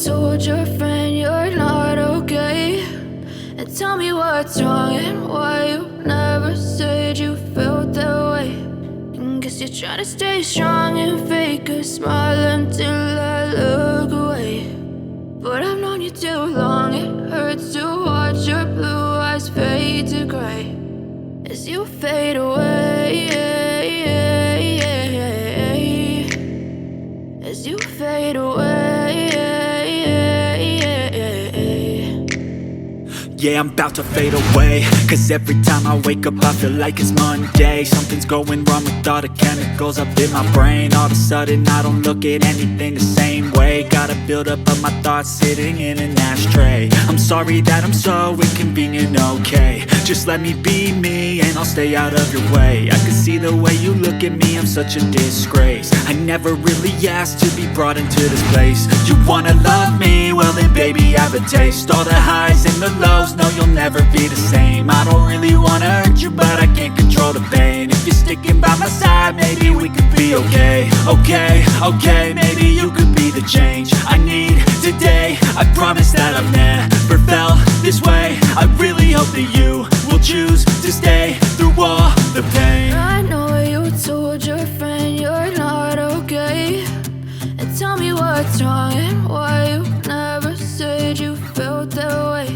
told your friend you're not okay, and tell me what's wrong and why you never said you felt that way. And guess you're trying to stay strong and fake a smile until I look away. But I've known you too long, it hurts to watch your blue eyes fade to gray as you fade away, as you fade away. Yeah, I'm about to fade away, cause every time I wake up I feel like it's Monday. Something's going wrong with all the chemicals up in my brain. All of a sudden I don't look at anything the same way. Gotta build up of my thoughts sitting in an ashtray. I'm sorry that I'm so inconvenient, okay. Just let me be me and I'll stay out of your way. I can see the way you look at me, I'm such a disgrace. I never really asked to be brought into this place. You wanna love me? Well then baby I have a taste. All the highs and the lows, no you'll never be the same. I don't really wanna hurt you but I can't control the pain. If you're sticking by my side maybe we could be okay. Okay, maybe you could be the change I need today. I promise that I've never felt this way. I really hope that you will choose to stay through all the pain. I know you told your friend you're not okay, and tell me what's wrong and why you never said you felt that way.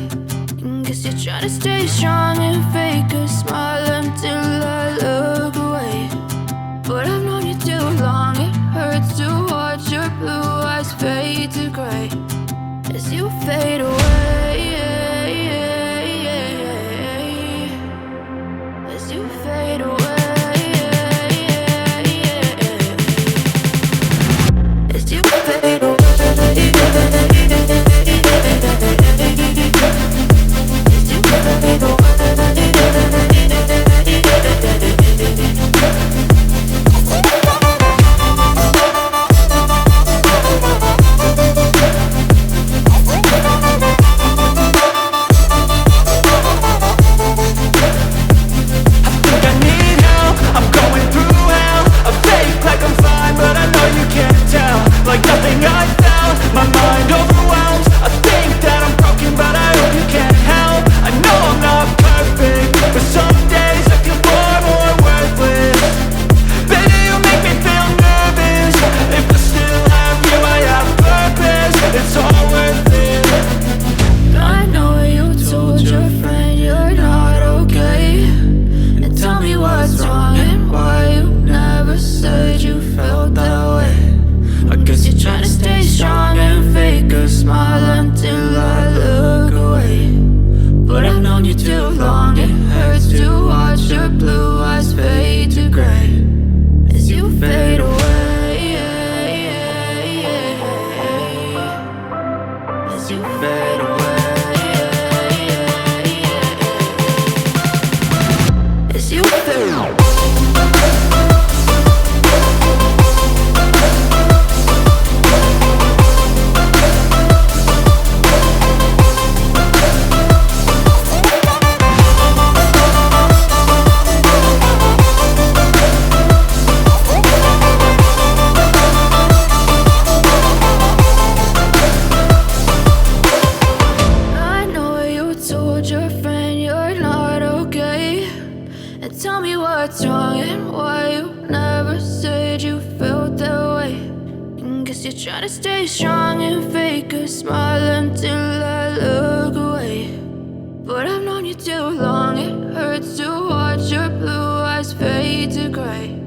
And guess you're trying to stay strong and fake a smile until I look away. But I've known you too long, it hurts to watch your blue eyes fade to gray as you fade away, as you fade away, as you fade away. Like nothing I felt, my mind overwhelmed. I think that I'm broken, but I hope you can't help. I know I'm not perfect, but some days I feel far more worthless. Baby, you make me feel nervous. If I still have you, I have purpose. It's all worth it. I know you told your friend you're not okay, and tell me what's wrong and why you never said you felt that way. I guess you're trying to stay strong and fake a smile until I look away. But I've known you too long, it hurts to watch your blue eyes fade to gray as you fade away, as you fade away, as you fade away. Your friend you're not okay, and tell me what's wrong and why you never said you felt that way. And guess you're trying to stay strong and fake a smile until I look away. But I've known you too long, it hurts to watch your blue eyes fade to gray